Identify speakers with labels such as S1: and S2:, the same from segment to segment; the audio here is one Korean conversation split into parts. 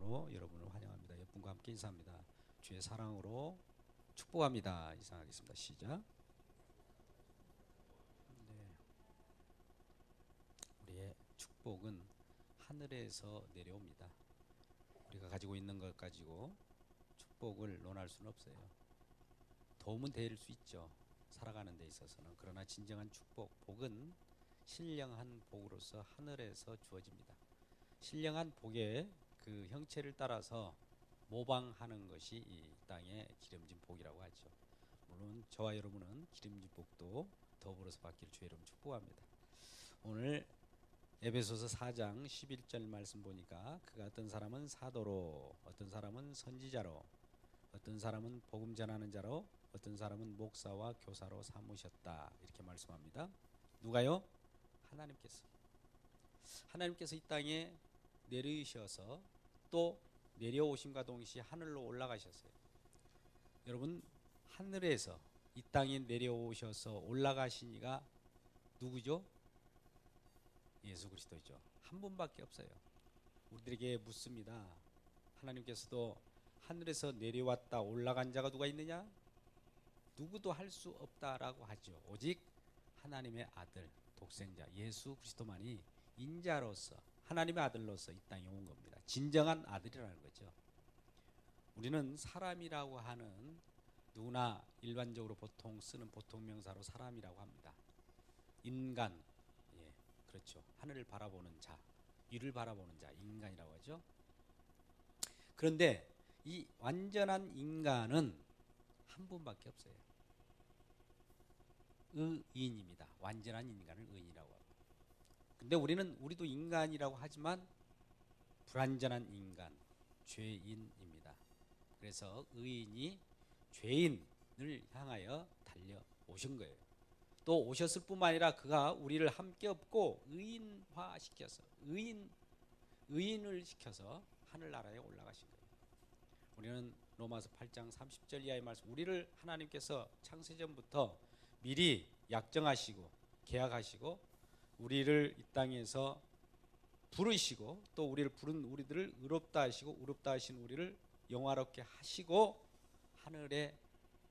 S1: 이름으로 여러분을 환영합니다. 여러분과 함께 인사합니다. 주의 사랑으로 축복합니다. 인사하겠습니다. 시작. 네, 우리의 축복은 하늘에서 내려옵니다. 우리가 가지고 있는 것 가지고 축복을 논할 수는 없어요. 도움은 될 수 있죠. 살아가는 데 있어서는. 그러나 진정한 축복, 복은 신령한 복으로서 하늘에서 주어집니다. 신령한 복의 그 형체를 따라서 모방하는 것이 이 땅의 기름진 복이라고 하죠. 물론 저와 여러분은 기름진 복도 더불어서 받기를 주의 이름 축복합니다. 오늘 에베소서 4장 11절 말씀 보니까 그가 어떤 사람은 사도로, 어떤 사람은 선지자로, 어떤 사람은 복음 전하는 자로, 어떤 사람은 목사와 교사로 삼으셨다, 이렇게 말씀합니다. 누가요? 하나님께서 이 땅에 내려오셔서 또 내려오심과 동시에 하늘로 올라가셨어요. 여러분, 하늘에서 이 땅에 내려오셔서 올라가신 이가 누구죠? 예수 그리스도죠. 한 분밖에 없어요. 우리들에게 묻습니다. 하나님께서도 하늘에서 내려왔다 올라간 자가 누가 있느냐? 누구도 할 수 없다라고 하죠. 오직 하나님의 아들, 독생자 예수 그리스도만이 인자로서, 하나님의 아들로서 이 땅에 온 겁니다. 진정한 아들이라는 거죠. 우리는 사람이라고 하는, 누구나 일반적으로 보통 쓰는 보통 명사로 사람이라고 합니다. 인간, 예, 그렇죠. 하늘을 바라보는 자, 위를 바라보는 자, 인간이라고 하죠. 그런데 이 완전한 인간은 한 분밖에 없어요. 의인입니다. 완전한 인간을 의인이라고 합니다. 근데 우리도 인간이라고 하지만 불완전한 인간, 죄인입니다. 그래서 의인이 죄인을 향하여 달려오신 거예요. 또 오셨을 뿐만 아니라 그가 우리를 함께 업고 의인화시켜서, 의인을 시켜서 하늘나라에 올라가신 거예요. 우리는 로마서 8장 30절 이하의 말씀, 우리를 하나님께서 창세전부터 미리 약정하시고 계약하시고 우리를 이 땅에서 부르시고 또 우리를 부른 우리들을 의롭다 하시고 의롭다 하신 우리를 영화롭게 하시고 하늘의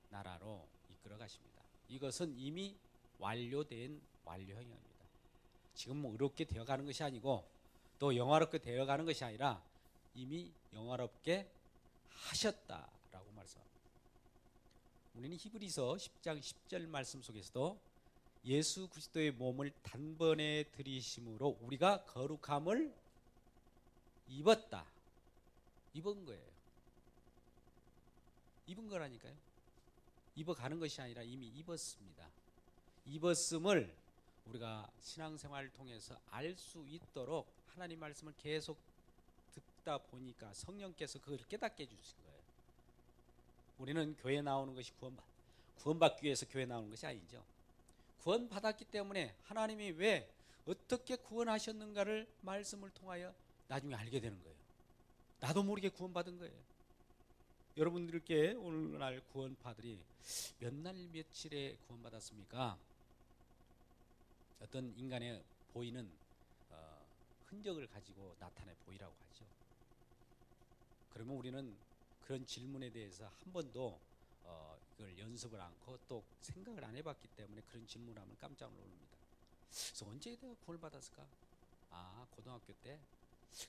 S1: 나라로 이끌어 가십니다. 이것은 이미 완료된 완료형입니다. 지금 뭐 의롭게 되어가는 것이 아니고 또 영화롭게 되어가는 것이 아니라 이미 영화롭게 하셨다라고 말씀합니다. 우리는 히브리서 10장 10절 말씀 속에서도 예수 그리스도의 몸을 단번에 들이심으로 우리가 거룩함을 입었다, 입은 거예요. 입은 거라니까요. 입어가는 것이 아니라 이미 입었습니다. 입었음을 우리가 신앙생활을 통해서 알 수 있도록 하나님 말씀을 계속 듣다 보니까 성령께서 그걸 깨닫게 해주신 거예요. 우리는 교회 나오는 것이 구원받기 위해서 교회 나오는 것이 아니죠. 구원받았기 때문에 하나님이 왜 어떻게 구원하셨는가를 말씀을 통하여 나중에 알게 되는 거예요. 나도 모르게 구원받은 거예요. 여러분들께 오늘날 구원파들이 몇 날 며칠에 구원받았습니까? 어떤 인간의 보이는 흔적을 가지고 나타내 보이라고 하죠. 그러면 우리는 그런 질문에 대해서 한 번도 이걸 연습을 않고 또 생각을 안 해봤기 때문에 그런 질문을 하면 깜짝 놀랍니다. 그래서 언제 내가 구원을 받았을까? 고등학교 때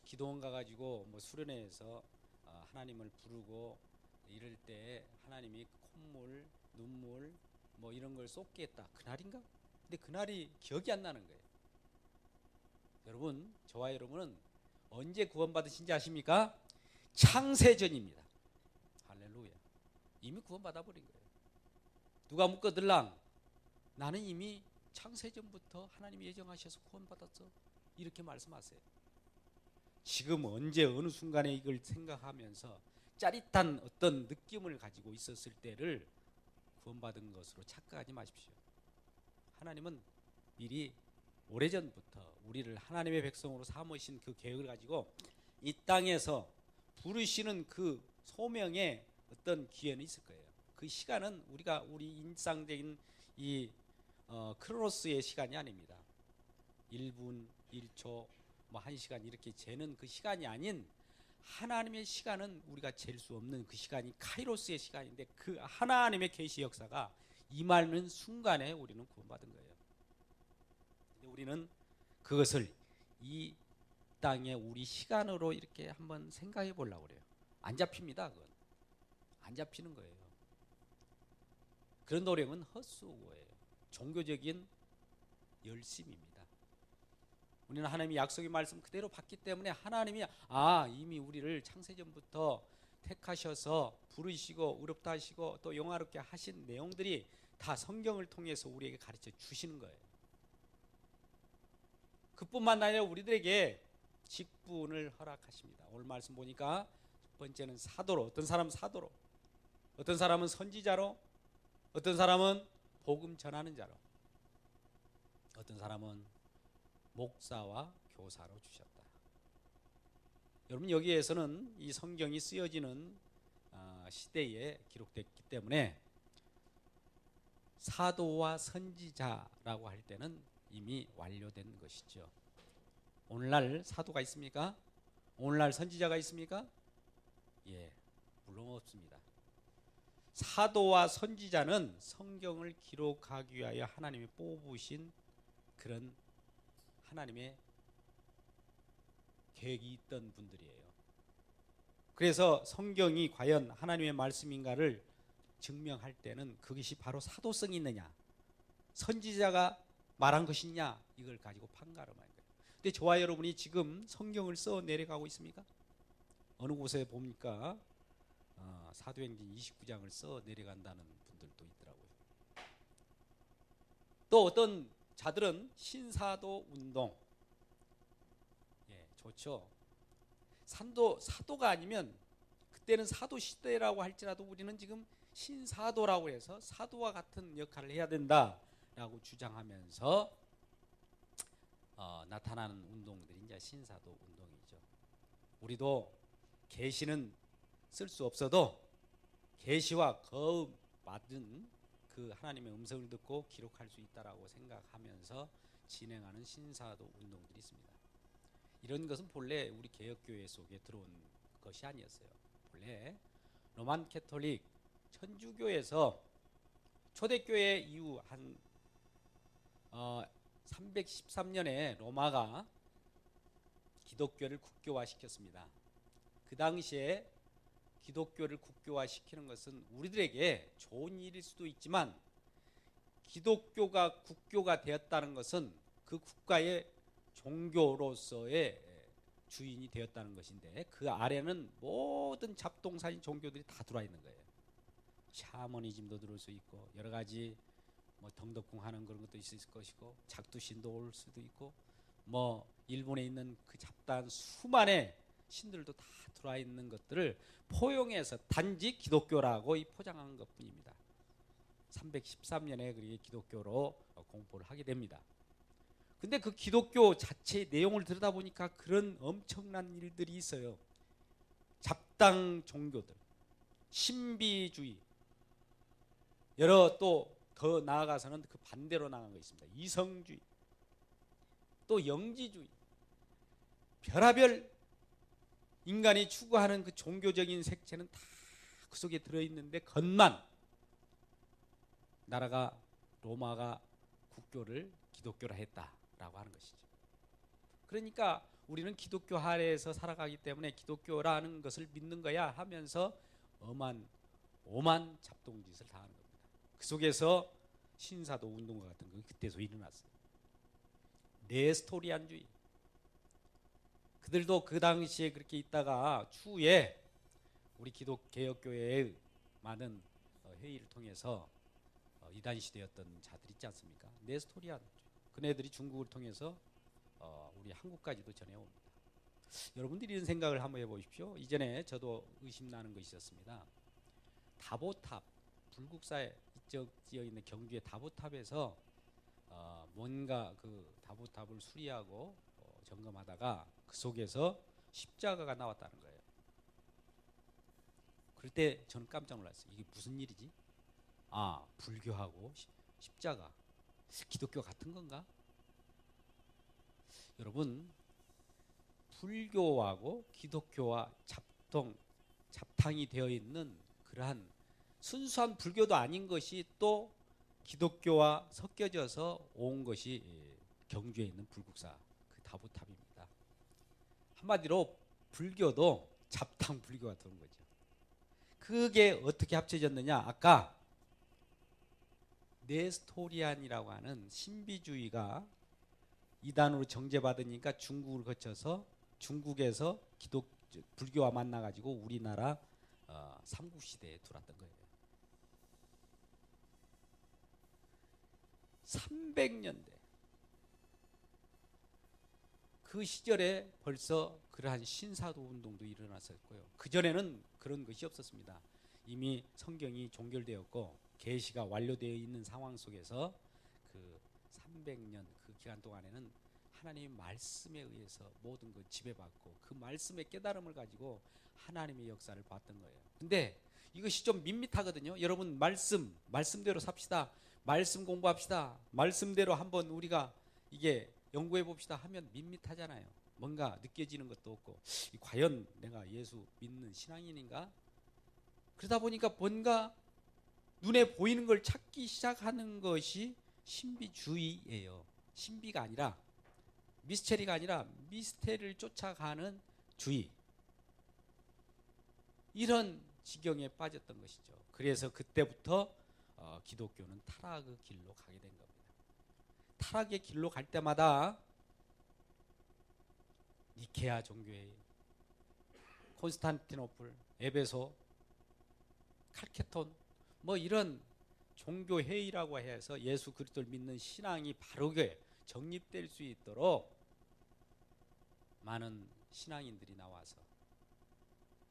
S1: 기도원 가가지고 뭐 수련회에서 하나님을 부르고 이럴 때 하나님이 콧물, 눈물 뭐 이런 걸 쏟게 했다. 그날인가? 근데 그날이 기억이 안 나는 거예요. 여러분, 저와 여러분은 언제 구원받으신지 아십니까? 창세전입니다. 할렐루야. 이미 구원받아버린 거예요. 누가 묻거들랑 나는 이미 창세전부터 하나님이 예정하셔서 구원받았어, 이렇게 말씀하세요. 지금 언제 어느 순간에 이걸 생각하면서 짜릿한 어떤 느낌을 가지고 있었을 때를 구원받은 것으로 착각하지 마십시오. 하나님은 미리 오래전부터 우리를 하나님의 백성으로 삼으신 그 계획을 가지고 이 땅에서 부르시는 그 소명에 어떤 기회는 있을 거예요. 그 시간은 우리 일상적인 이 크로노스의 시간이 아닙니다. 1분, 1초, 뭐 1시간 이렇게 재는 그 시간이 아닌 하나님의 시간은 우리가 잴 수 없는 그 시간이 카이로스의 시간인데 그 하나님의 계시 역사가 임하는 순간에 우리는 구원받은 거예요. 근데 우리는 그것을 이 땅에 우리 시간으로 이렇게 한번 생각해 보려고 그래요. 안 잡힙니다. 그건 안 잡히는 거예요. 그런 노력은 헛수고예요. 종교적인 열심입니다. 우리는 하나님이 약속의 말씀 그대로 받기 때문에 하나님이 이미 우리를 창세전부터 택하셔서 부르시고 의롭다 하시고 또 영화롭게 하신 내용들이 다 성경을 통해서 우리에게 가르쳐 주시는 거예요. 그뿐만 아니라 우리들에게 직분을 허락하십니다. 오늘 말씀 보니까 첫 번째는 사도로, 어떤 사람은 사도로, 어떤 사람은 선지자로, 어떤 사람은 복음 전하는 자로, 어떤 사람은 목사와 교사로 주셨다. 여러분, 여기에서는 이 성경이 쓰여지는 시대에 기록됐기 때문에 사도와 선지자라고 할 때는 이미 완료된 것이죠. 오늘날 사도가 있습니까? 오늘날 선지자가 있습니까? 예, 물론 없습니다. 사도와 선지자는 성경을 기록하기 위하여 하나님이 뽑으신 그런 하나님의 계획이 있던 분들이에요. 그래서 성경이 과연 하나님의 말씀인가를 증명할 때는 그것이 바로 사도성이 있느냐, 선지자가 말한 것이냐, 이걸 가지고 판가름하는 거예요. 근데 저와 여러분이 지금 성경을 써 내려가고 있습니까? 어느 곳에 보니까 사도행전 29장을 써 내려간다는 분들도 있더라고요. 또 어떤 자들은 신사도 운동, 좋죠. 사도가 아니면 그때는 사도 시대라고 할지라도 우리는 지금 신사도라고 해서 사도와 같은 역할을 해야 된다라고 주장하면서 나타나는 운동들이 이제 신사도 운동이죠. 우리도 계시는 쓸 수 없어도 계시와 거의 맞은 그 하나님의 음성을 듣고 기록할 수 있다라고 생각하면서 진행하는 신사도 운동들이 있습니다. 이런 것은 본래 우리 개혁교회 속에 들어온 것이 아니었어요. 본래 로만 캐톨릭 천주교에서 초대교회 이후 한 313년에 로마가 기독교를 국교화시켰습니다. 그 당시에 기독교를 국교화시키는 것은 우리들에게 좋은 일일 수도 있지만 기독교가 국교가 되었다는 것은 그 국가의 종교로서의 주인이 되었다는 것인데 그 아래는 모든 잡동사니 종교들이 다 들어와 있는 거예요. 샤머니즘도 들어올 수 있고 여러 가지 덩덕궁 하는 그런 것도 있을 것이고 작두신도 올 수도 있고 일본에 있는 그 잡다한 수많은 신들도 다 들어와 있는 것들을 포용해서 단지 기독교라고 포장한 것뿐입니다. 313년에 그렇게 기독교로 공포를 하게 됩니다. 근데 그 기독교 자체의 내용을 들여다보니까 그런 엄청난 일들이 있어요. 잡당 종교들, 신비주의, 여러 또 더 나아가서는 그 반대로 나간 거 있습니다. 이성주의, 또 영지주의, 별하별 인간이 추구하는 그 종교적인 색채는 다 그 속에 들어있는데 겉만 나라가 로마가 국교를 기독교라 했다라고 하는 것이죠. 그러니까 우리는 기독교 하에서 살아가기 때문에 기독교라는 것을 믿는 거야 하면서 오만 잡동짓을 다 하는 겁니다. 그 속에서 신사도 운동과 같은 건 그때서 일어났어요. 네스토리안주의, 그들도 그 당시에 그렇게 있다가 추후에 우리 기독개혁교회의 많은 회의를 통해서 이단시되었던 자들이 있지 않습니까? 네스토리안, 그네들이 중국을 통해서 우리 한국까지도 전해옵니다. 여러분들이 이런 생각을 한번 해보십시오. 이전에 저도 의심나는 것이 있었습니다. 다보탑, 불국사에 이쪽 지어 있는 경주의 다보탑에서 뭔가 그 다보탑을 수리하고 점검하다가 그 속에서 십자가가 나왔다는 거예요. 그럴 때 저는 깜짝 놀랐어요. 이게 무슨 일이지? 불교하고 십자가, 기독교 같은 건가? 여러분, 불교하고 기독교와 잡탕이 되어 있는 그러한 순수한 불교도 아닌 것이 또 기독교와 섞여져서 온 것이 경주에 있는 불국사 그 다부탑입니다. 한마디로 불교도 잡탕 불교가 되는 거죠. 그게 어떻게 합쳐졌느냐? 아까 네스토리안이라고 하는 신비주의가 이단으로 정제받으니까 중국을 거쳐서 중국에서 불교와 만나가지고 우리나라 삼국시대에 들어왔던 거예요. 300년대 그 시절에 벌써 그러한 신사도 운동도 일어났었고요. 그전에는 그런 것이 없었습니다. 이미 성경이 종결되었고 계시가 완료되어 있는 상황 속에서 그 300년 그 기간 동안에는 하나님의 말씀에 의해서 모든 것 지배받고 그 말씀의 깨달음을 가지고 하나님의 역사를 봤던 거예요. 근데 이것이 좀 밋밋하거든요. 여러분 말씀대로 삽시다. 말씀 공부합시다. 말씀대로 한번 우리가 이게 연구해 봅시다 하면 밋밋하잖아요. 뭔가 느껴지는 것도 없고 과연 내가 예수 믿는 신앙인인가? 그러다 보니까 뭔가 눈에 보이는 걸 찾기 시작하는 것이 신비주의예요. 신비가 아니라 미스테리가 아니라 미스테리를 쫓아가는 주의. 이런 지경에 빠졌던 것이죠. 그래서 그때부터 기독교는 타락의 길로 가게 된 겁니다. 타락의 길로 갈 때마다 니케아 종교회의, 콘스탄티노플, 에베소, 칼케톤 뭐 이런 종교회의라고 해서 예수 그리스도를 믿는 신앙이 바르게 정립될 수 있도록 많은 신앙인들이 나와서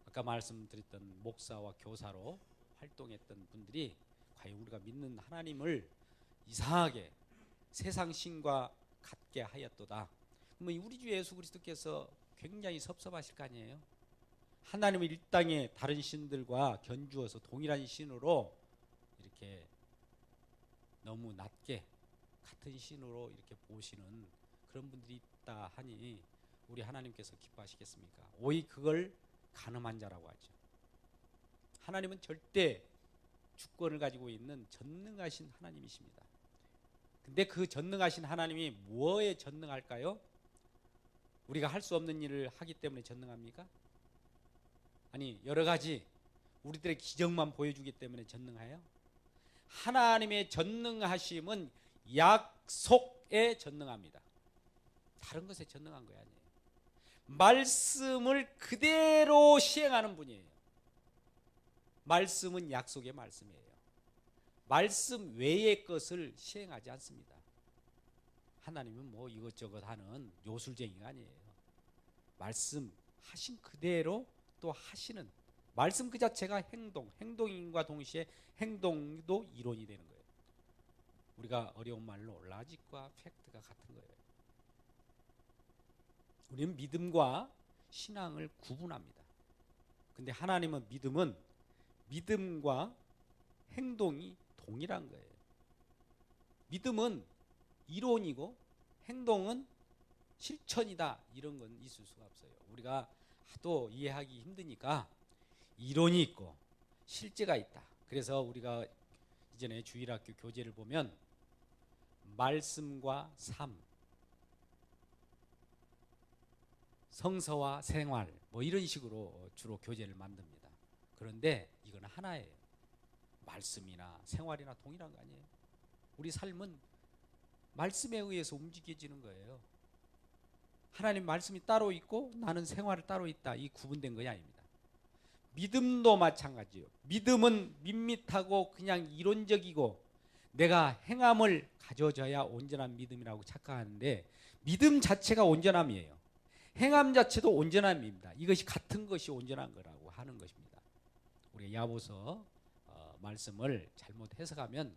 S1: 아까 말씀드렸던 목사와 교사로 활동했던 분들이 과연 우리가 믿는 하나님을 이상하게 세상 신과 같게 하였도다. 그러면 우리 주 예수 그리스도께서 굉장히 섭섭하실 거 아니에요. 하나님을 이 땅에 다른 신들과 견주어서 동일한 신으로 이렇게 너무 낮게 같은 신으로 이렇게 보시는 그런 분들이 있다 하니 우리 하나님께서 기뻐하시겠습니까? 오히 그걸 간음한 자라고 하죠. 하나님은 절대 주권을 가지고 있는 전능하신 하나님이십니다. 근데 그 전능하신 하나님이 뭐에 전능할까요? 우리가 할 수 없는 일을 하기 때문에 전능합니까? 아니 여러 가지 우리들의 기적만 보여주기 때문에 전능해요? 하나님의 전능하심은 약속에 전능합니다. 다른 것에 전능한 거 아니에요. 말씀을 그대로 시행하는 분이에요. 말씀은 약속의 말씀이에요. 말씀 외의 것을 시행하지 않습니다. 하나님은 뭐 이것저것 하는 요술쟁이가 아니에요. 말씀하신 그대로 또 하시는 말씀 그 자체가 행동인과 동시에 행동도 이론이 되는 거예요. 우리가 어려운 말로 라직과 팩트가 같은 거예요. 우리는 믿음과 신앙을 구분합니다. 근데 하나님은 믿음과 행동이 동일한 거예요. 믿음은 이론이고 행동은 실천이다. 이런 건 있을 수가 없어요. 우리가 하도 이해하기 힘드니까 이론이 있고 실제가 있다. 그래서 우리가 이전에 주일학교 교재를 보면 말씀과 삶, 성서와 생활 뭐 이런 식으로 주로 교재를 만듭니다. 그런데 이건 하나예요. 말씀이나 생활이나 동일한 거 아니에요. 우리 삶은 말씀에 의해서 움직여지는 거예요. 하나님 말씀이 따로 있고 나는 생활을 따로 있다. 이 구분된 것이 아닙니다. 믿음도 마찬가지예요. 믿음은 밋밋하고 그냥 이론적이고 내가 행함을 가져져야 온전한 믿음이라고 착각하는데 믿음 자체가 온전함이에요. 행함 자체도 온전함입니다. 이것이 같은 것이 온전한 거라고 하는 것입니다. 우리가 야고보서 말씀을 잘못 해석하면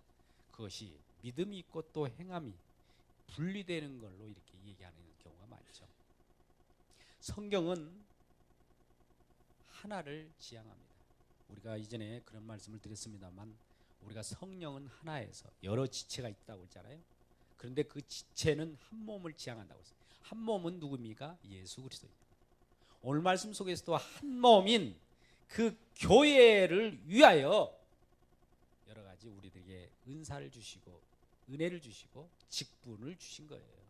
S1: 그것이 믿음이 있고 또 행함이 분리되는 걸로 이렇게 얘기하는 경우가 많죠. 성경은 하나를 지향합니다. 우리가 이전에 그런 말씀을 드렸습니다만 우리가 성령은 하나에서 여러 지체가 있다고 했잖아요. 그런데 그 지체는 한 몸을 지향한다고 했어요. 한 몸은 누굽니까? 예수 그리스도입니다. 오늘 말씀 속에서도 한 몸인 그 교회를 위하여 여러 가지 우리들에게 은사를 주시고 은혜를 주시고 직분을 주신 거예요.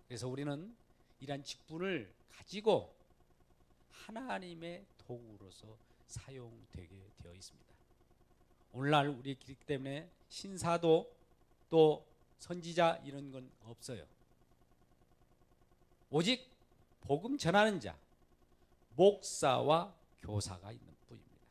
S1: 그래서 우리는 이러한 직분을 가지고 하나님의 도구로서 사용되게 되어 있습니다. 오늘날 우리 그렇기 때문에 신사도 또 선지자 이런 건 없어요. 오직 복음 전하는 자, 목사와 교사가 있는 뿐입니다.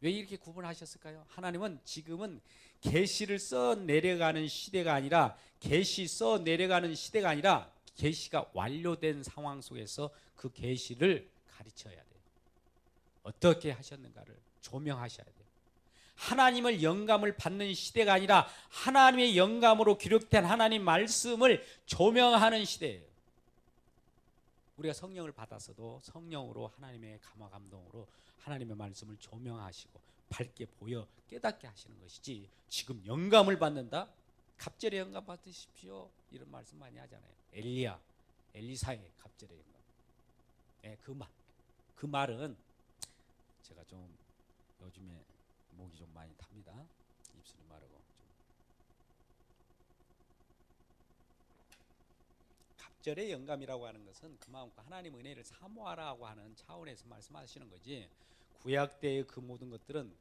S1: 왜 이렇게 구분하셨을까요? 하나님은 지금은 계시를 써 내려가는 시대가 아니라 계시 써 내려가는 시대가 아니라 계시가 완료된 상황 속에서 그 계시를 가르쳐야 돼요. 어떻게 하셨는가를 조명하셔야 돼요. 하나님을 영감을 받는 시대가 아니라 하나님의 영감으로 기록된 하나님 말씀을 조명하는 시대예요. 우리가 성령을 받았어도 성령으로 하나님의 감화 감동으로 하나님의 말씀을 조명하시고 밝게 보여 깨닫게 하시는 것이지, 지금 영감을 받는다? 갑절의 영감 받으십시오 이런 말씀 많이 하잖아요. 엘리사의 갑절의 영감. 네, 그 말은 제가 좀 요즘에 목이 좀 많이 탑니다. 입술이 마르고 갑절의 영감이라고 하는 것은 그만큼 하나님 은혜를 사모하라고 하는 차원에서 말씀하시는 거지, 구약 때의 그 모든 것들은,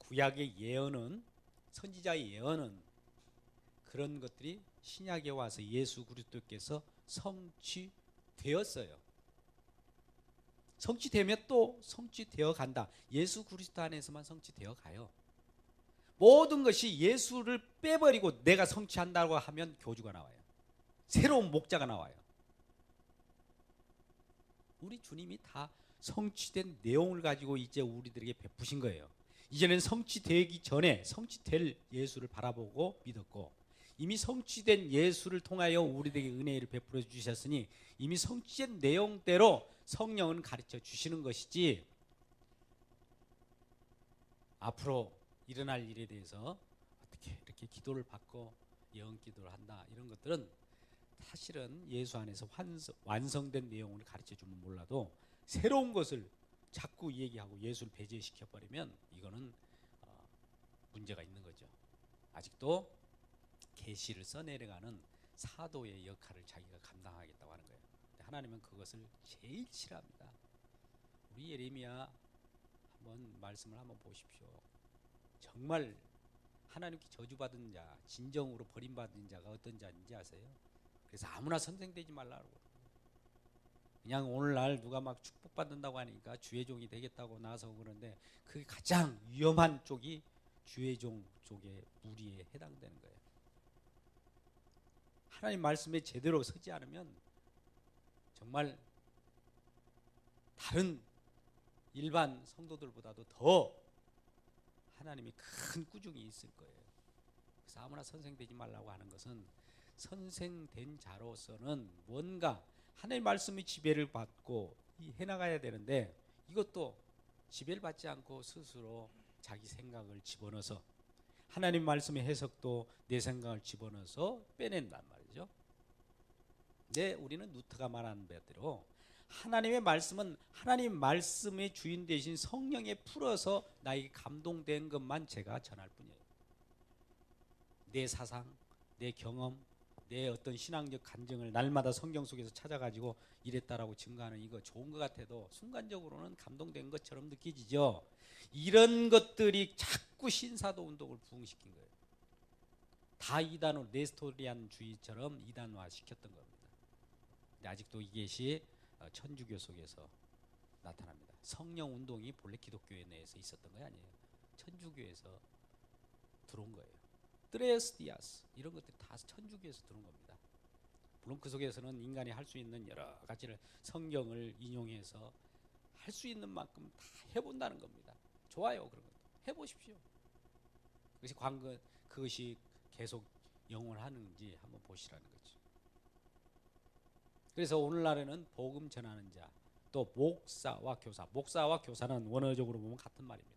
S1: 구약의 예언은, 선지자의 예언은 그런 것들이 신약에 와서 예수 그리스도께서 성취되었어요. 성취되면 또 성취되어 간다. 예수 그리스도 안에서만 성취되어 가요. 모든 것이 예수를 빼버리고 내가 성취한다고 하면 교주가 나와요. 새로운 목자가 나와요. 우리 주님이 다 성취된 내용을 가지고 이제 우리들에게 베푸신 거예요. 이제는 성취되기 전에 성취될 예수를 바라보고 믿었고, 이미 성취된 예수를 통하여 우리들에게 은혜를 베풀어 주셨으니 이미 성취된 내용대로 성령은 가르쳐 주시는 것이지, 앞으로 일어날 일에 대해서 어떻게 이렇게 기도를 받고 예언 기도를 한다 이런 것들은 사실은 예수 안에서 완성된 내용을 가르쳐 주면 몰라도 새로운 것을 자꾸 얘기하고 예수를 배제시켜 버리면 이거는 문제가 있는 거죠. 아직도 계시를 써내려가는 사도의 역할을 자기가 감당하겠다고 하는 거예요. 하나님은 그것을 제일 싫어합니다. 우리 예레미야 한번 말씀을 한번 보십시오. 정말 하나님께 저주받은 자, 진정으로 버림받은 자가 어떤 자인지 아세요? 그래서 아무나 선생되지 말라고. 그냥 오늘날 누가 막 축복받는다고 하니까 주의종이 되겠다고 나서 그러는데, 그게 가장 위험한 쪽이 주의종 쪽의 무리에 해당되는 거예요. 하나님 말씀에 제대로 서지 않으면 정말 다른 일반 성도들보다도 더 하나님이 큰 꾸중이 있을 거예요. 그래서 아무나 선생되지 말라고 하는 것은, 선생된 자로서는 뭔가 하나님 말씀의 지배를 받고 해나가야 되는데, 이것도 지배를 받지 않고 스스로 자기 생각을 집어넣어서, 하나님 말씀의 해석도 내 생각을 집어넣어서 빼낸단 말이죠. 근데 우리는 루터가 말하는 대로 하나님의 말씀은 하나님 말씀의 주인 되신 성령에 풀어서 나에게 감동된 것만 제가 전할 뿐이에요. 내 사상, 내 경험, 내 어떤 신앙적 간증을 날마다 성경 속에서 찾아가지고 이랬다라고 증거하는 이거 좋은 것 같아도 순간적으로는 감동된 것처럼 느껴지죠. 이런 것들이 자꾸 신사도 운동을 부흥시킨 거예요. 다 이단으로 네스토리안주의처럼 이단화 시켰던 겁니다. 근데 아직도 이것이 천주교 속에서 나타납니다. 성령 운동이 본래 기독교회 내에서 있었던 거 아니에요. 천주교에서 들어온 거예요. 트레스디아스 이런 것들이 다 천주교에서 들어온 겁니다. 물론 그 속에서는 인간이 할 수 있는 여러 가지를 성경을 인용해서 할 수 있는 만큼 다 해본다는 겁니다. 좋아요. 그런 것도 해보십시오. 그것이 계속 영원하는지 한번 보시라는 거죠. 그래서 오늘날에는 복음 전하는 자, 또 목사와 교사, 목사와 교사는 원어적으로 보면 같은 말입니다.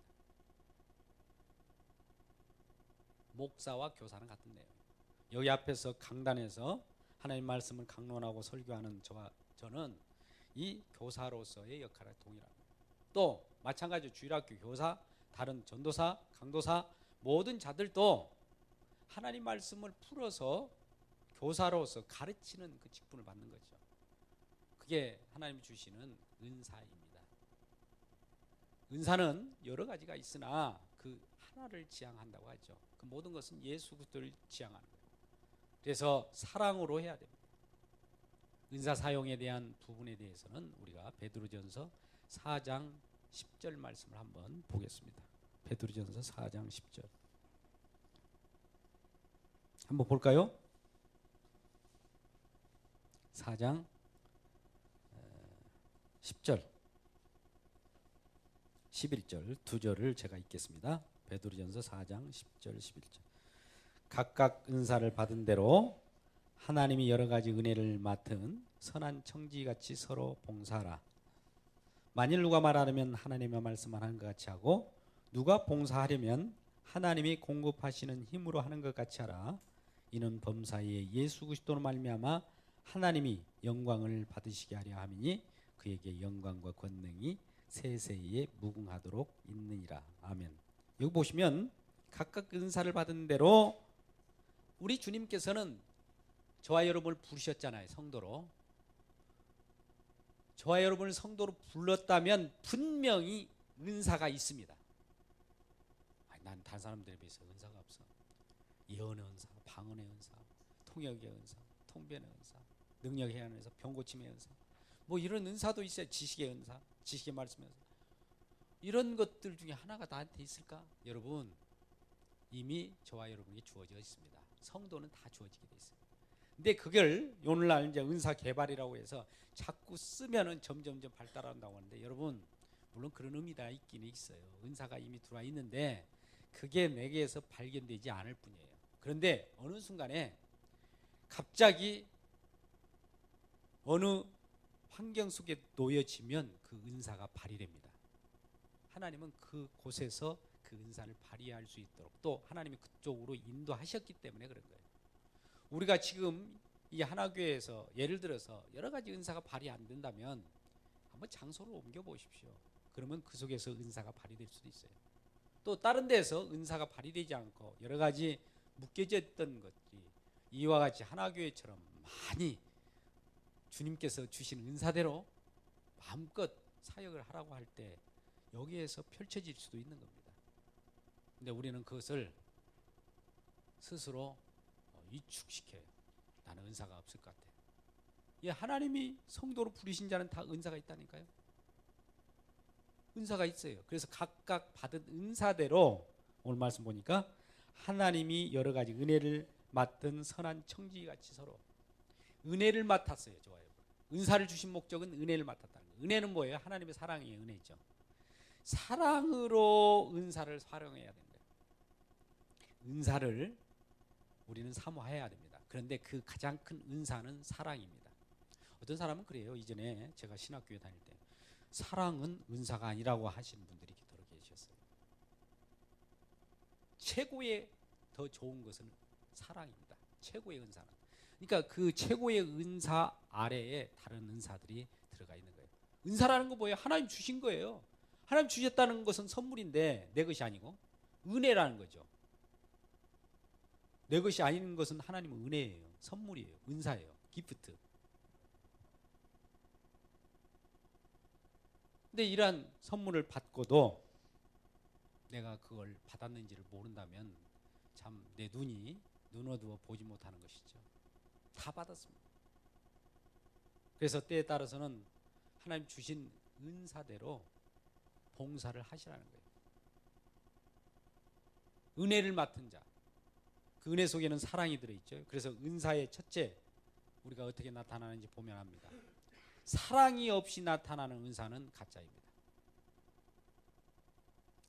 S1: 목사와 교사는 같은 내용. 여기 앞에서 강단에서 하나님 말씀을 강론하고 설교하는 저와 저는 이 교사로서의 역할에 동일합니다. 또 마찬가지로 주일학교 교사, 다른 전도사, 강도사 모든 자들도 하나님 말씀을 풀어서 교사로서 가르치는 그 직분을 받는 거죠. 그게 하나님이 주시는 은사입니다. 은사는 여러 가지가 있으나 그 하나를 지향한다고 하죠. 그 모든 것은 예수 그리스도를 지향하는 거예요. 그래서 사랑으로 해야 됩니다. 은사 사용에 대한 부분에 대해서는 우리가 베드로전서 4장 10절 말씀을 한번 보겠습니다. 베드로전서 4장 10절 한번 볼까요? 4장 10절 11절 두 절을 제가 읽겠습니다. 베드로전서 4장 10절 11절 각각 은사를 받은 대로 하나님이 여러 가지 은혜를 맡은 선한 청지같이 서로 봉사하라. 만일 누가 말하려면 하나님의 말씀만 하는 것 같이 하고 누가 봉사하려면 하나님이 공급하시는 힘으로 하는 것 같이 하라. 이는 범사에 예수 그리스도로 말미암아 하나님이 영광을 받으시게 하려 함이니 그에게 영광과 권능이 세세에 무궁하도록 있느니라. 아멘. 여기 보시면 각각 은사를 받은 대로 우리 주님께서는 저와 여러분을 부르셨잖아요. 성도로. 저와 여러분을 성도로 불렀다면 분명히 은사가 있습니다. 난 다른 사람들에 비해서 은사가 없어. 예언의 은사, 방언의 은사, 통역의 은사, 통변의 은사, 능력의 은사, 병고침의 은사, 뭐 이런 은사도 있어요. 지식의 은사, 지식의 말씀의 은사. 이런 것들 중에 하나가 나한테 있을까? 여러분, 이미 저와 여러분에게 주어져 있습니다. 성도는 다 주어지게 돼 있어요. 근데 그걸 오늘날 이제 은사 개발이라고 해서 자꾸 쓰면은 점점점 발달한다고 하는데, 여러분 물론 그런 의미가 있긴 있어요. 은사가 이미 들어와 있는데 그게 내게서 발견되지 않을 뿐이에요. 그런데 어느 순간에 갑자기 어느 환경 속에 놓여지면 그 은사가 발휘됩니다. 하나님은 그곳에서 그 은사를 발휘할 수 있도록 또 하나님이 그쪽으로 인도하셨기 때문에 그런 거예요. 우리가 지금 이 하나교회에서 예를 들어서 여러 가지 은사가 발휘 안 된다면 한번 장소를 옮겨 보십시오. 그러면 그 속에서 은사가 발휘될 수도 있어요. 또 다른 데서 은사가 발휘되지 않고 여러 가지 묶여져 있던 것들이 이와 같이 하나교회처럼 많이 주님께서 주신 은사대로 마음껏 사역을 하라고 할 때 여기에서 펼쳐질 수도 있는 겁니다. 근데 우리는 그것을 스스로 위축시켜요. 나는 은사가 없을 것 같아. 예, 하나님이 성도로 부르신 자는 다 은사가 있다니까요. 은사가 있어요. 그래서 각각 받은 은사대로 오늘 말씀 보니까 하나님이 여러 가지 은혜를 맡은 선한 청지같이 서로 은혜를 맡았어요. 좋아요. 은사를 주신 목적은 은혜를 맡았다는 거예요. 은혜는 뭐예요? 하나님의 사랑이에요. 은혜죠. 사랑으로 은사를 활용해야 된다. 은사를 우리는 사모해야 됩니다. 그런데 그 가장 큰 은사는 사랑입니다. 어떤 사람은 그래요. 이전에 제가 신학교에 다닐 때 사랑은 은사가 아니라고 하시는 분들이 더러 계셨어요. 최고의 더 좋은 것은 사랑입니다. 최고의 은사는. 그러니까 그 최고의 은사 아래에 다른 은사들이 들어가 있는 거예요. 은사라는 거 뭐예요? 하나님 주신 거예요. 하나님 주셨다는 것은 선물인데 내 것이 아니고 은혜라는 거죠. 내 것이 아닌 것은 하나님의 은혜예요. 선물이에요. 은사예요. 기프트. 근데 이러한 선물을 받고도 내가 그걸 받았는지를 모른다면 참 내 눈이 눈 어두워 보지 못하는 것이죠. 다 받았습니다. 그래서 때에 따라서는 하나님 주신 은사대로 봉사를 하시라는 거예요. 은혜를 맡은 자, 그 은혜 속에는 사랑이 들어있죠. 그래서 은사의 첫째 우리가 어떻게 나타나는지 보면 합니다. 사랑이 없이 나타나는 은사는 가짜입니다.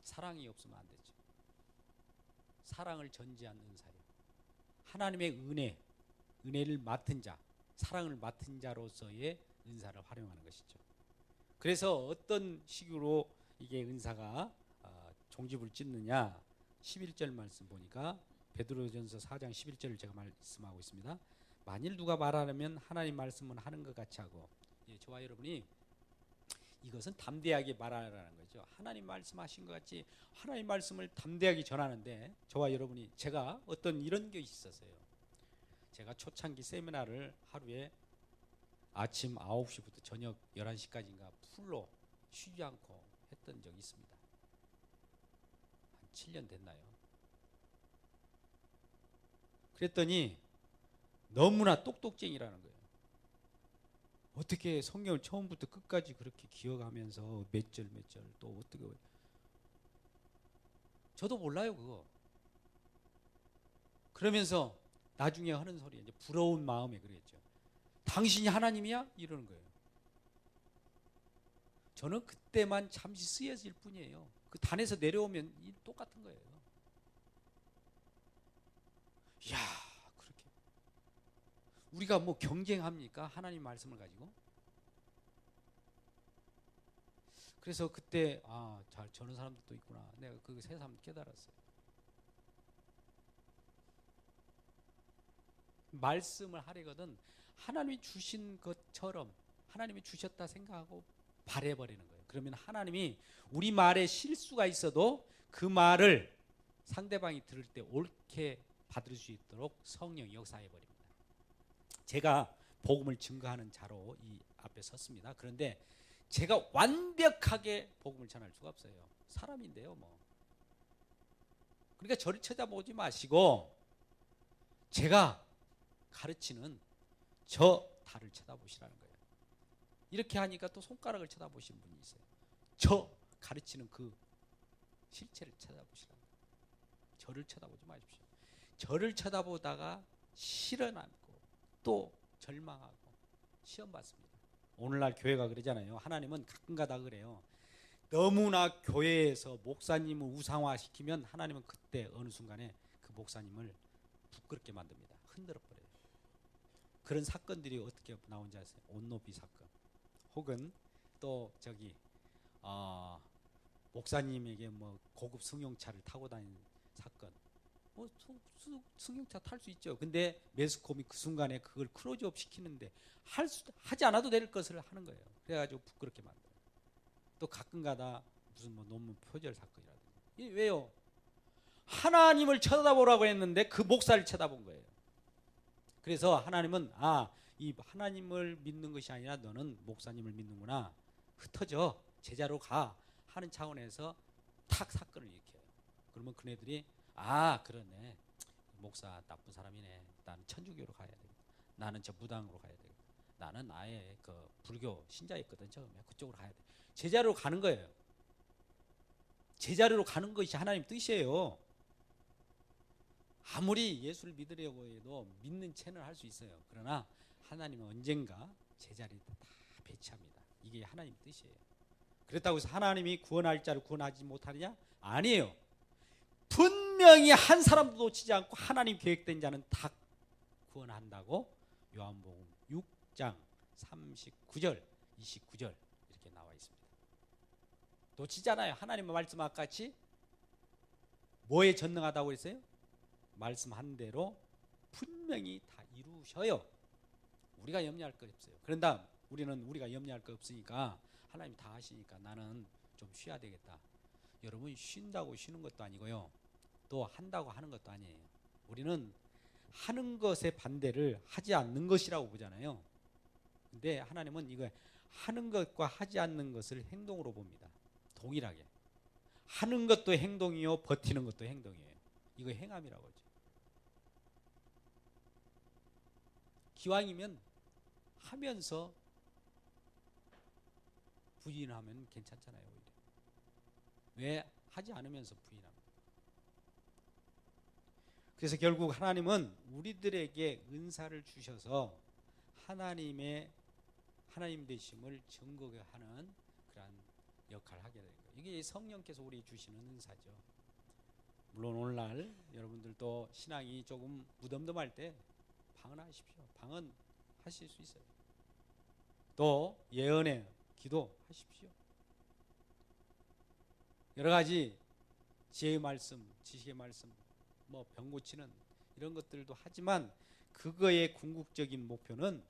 S1: 사랑이 없으면 안 되죠. 사랑을 전제한 은사예요. 하나님의 은혜를 맡은 자, 사랑을 맡은 자로서의 은사를 활용하는 것이죠. 그래서 어떤 식으로 이게 은사가 종집을 짓느냐, 11절 말씀 보니까 베드로전서 4장 11절을 제가 말씀하고 있습니다. 만일 누가 말하려면 하나님 말씀은 하는 것 같이 하고 저와 여러분이 이것은 담대하게 말하라는 거죠. 하나님 말씀하신 것 같이 하나님 말씀을 담대하게 전하는데 저와 여러분이 제가 어떤 이런 게 있었어요. 제가 초창기 세미나를 하루에 아침 9시부터 저녁 11시까지인가 풀로 쉬지 않고 했던 적이 있습니다. 한 7년 됐나요? 그랬더니 너무나 똑똑쟁이라는 거예요. 어떻게 성경을 처음부터 끝까지 그렇게 기억하면서 몇 절 또 어떻게, 저도 몰라요 그거. 그러면서 나중에 하는 소리, 이제 부러운 마음에 그러겠죠. 당신이 하나님이야? 이러는 거예요. 저는 그때만 잠시 쓰여질 뿐이에요. 그 단에서 내려오면 똑같은 거예요. 이야, 그렇게 우리가 뭐 경쟁합니까? 하나님 말씀을 가지고. 그래서 그때 잘 저런 사람들도 있구나. 내가 그 새삼 깨달았어요. 말씀을 하려거든 하나님이 주신 것처럼 하나님이 주셨다 생각하고 바래버리는 거예요. 그러면 하나님이 우리 말에 실수가 있어도 그 말을 상대방이 들을 때 옳게 받을 수 있도록 성령이 역사해버립니다. 제가 복음을 증거하는 자로 이 앞에 섰습니다. 그런데 제가 완벽하게 복음을 전할 수가 없어요. 사람인데요 뭐. 그러니까 저를 쳐다보지 마시고 제가 가르치는 저 달을 쳐다보시라는 거예요. 이렇게 하니까 또 손가락을 쳐다보시는 분이 있어요. 저 가르치는 그 실체를 쳐다보시라는 거예요. 저를 쳐다보지 마십시오. 저를 쳐다보다가 실현하고 또 절망하고 시험 받습니다. 오늘날 교회가 그러잖아요. 하나님은 가끔가다 그래요. 너무나 교회에서 목사님을 우상화시키면 하나님은 그때 어느 순간에 그 목사님을 부끄럽게 만듭니다. 흔들어버려요. 그런 사건들이 어떻게 나온지 아세요? 온노비 사건. 혹은 또 목사님에게 뭐 고급 승용차를 타고 다니는 사건. 뭐 승용차 탈 수 있죠. 근데 매스컴이 그 순간에 그걸 클로즈업 시키는데 하지 않아도 될 것을 하는 거예요. 그래가지고 부끄럽게 만들어요. 또 가끔가다 무슨 뭐 논문 표절 사건이라든지. 이게 왜요? 하나님을 쳐다보라고 했는데 그 목사를 쳐다본 거예요. 그래서 하나님은 이 하나님을 믿는 것이 아니라 너는 목사님을 믿는구나. 흩어져 제자로 가 하는 차원에서 탁 사건을 일으켜요. 그러면 그네들이 그러네. 목사 나쁜 사람이네. 나는 천주교로 가야 되겠다. 나는 저 무당으로 가야 되겠다. 나는 아예 그 불교 신자였거든 처음에. 그쪽으로 가야 돼. 제자로 가는 거예요. 제자로 가는 것이 하나님 뜻이에요. 아무리 예수를 믿으려고 해도 믿는 체는 할 수 있어요. 그러나 하나님은 언젠가 제자를 다 배치합니다. 이게 하나님 뜻이에요. 그렇다고 해서 하나님이 구원할 자를 구원하지 못하느냐? 아니에요. 분명히 한 사람도 놓치지 않고 하나님 계획된 자는 다 구원한다고 요한복음 6장 39절 29절 이렇게 나와 있습니다. 놓치잖아요. 하나님의 말씀과 같이 뭐에 전능하다고 했어요? 말씀한 대로 분명히 다 이루셔요. 우리가 염려할 거 없어요. 그런다 우리가 염려할 거 없으니까 하나님이 다 하시니까 나는 좀 쉬어야 되겠다. 여러분 쉰다고 쉬는 것도 아니고요. 또 한다고 하는 것도 아니에요. 우리는 하는 것의 반대를 하지 않는 것이라고 보잖아요. 근데 하나님은 이거 하는 것과 하지 않는 것을 행동으로 봅니다. 동일하게. 하는 것도 행동이요, 버티는 것도 행동이에요. 이거 행함이라고 하죠. 기왕이면 하면서 부인하면 괜찮잖아요. 오히려. 왜 하지 않으면서 부인합니까? 그래서 결국 하나님은 우리들에게 은사를 주셔서 하나님 되심을 증거하는 그런 역할을 하게 되는 거예요. 이게 성령께서 우리 주시는 은사죠. 물론 오늘날 여러분들도 신앙이 조금 무덤덤할 때 방언하십시오. 방언하실 수 있어요. 또 예언의 기도하십시오. 여러 가지 지혜의 말씀, 지식의 말씀, 뭐 병 고치는 이런 것들도 하지만 그거의 궁극적인 목표는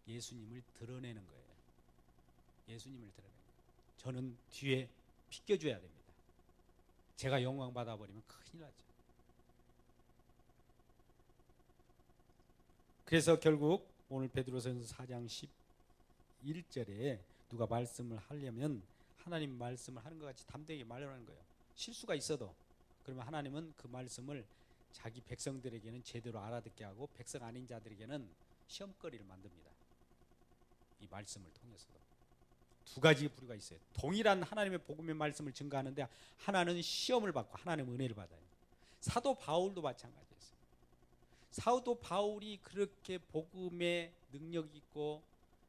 S1: 예수님을 드러내는 거예요. 예수님을 드러내는 거예요. 저는 뒤에 비껴줘야 됩니다. 제가 영광 받아버리면 큰일 나죠. 그래서 결국 오늘 베드로전서 4장 11절에 누가 말씀을 하려면 하나님 말씀을 하는 것 같이 담대하게 말하는 거예요. 실수가 있어도 그러면 하나님은 그 말씀을 자기 백성들에게는 제대로 알아듣게 하고 백성 아닌 자들에게는 시험거리를 만듭니다. 이 말씀을 통해서도 두 가지 부류가 있어요. 동일한 하나님의 복음의 말씀을 증거하는데 하나는 시험을 받고 하나님은 은혜를 받아요. 사도 바울도 마찬가지였어요. 사도 바울이 그렇게 복음의 능력 있고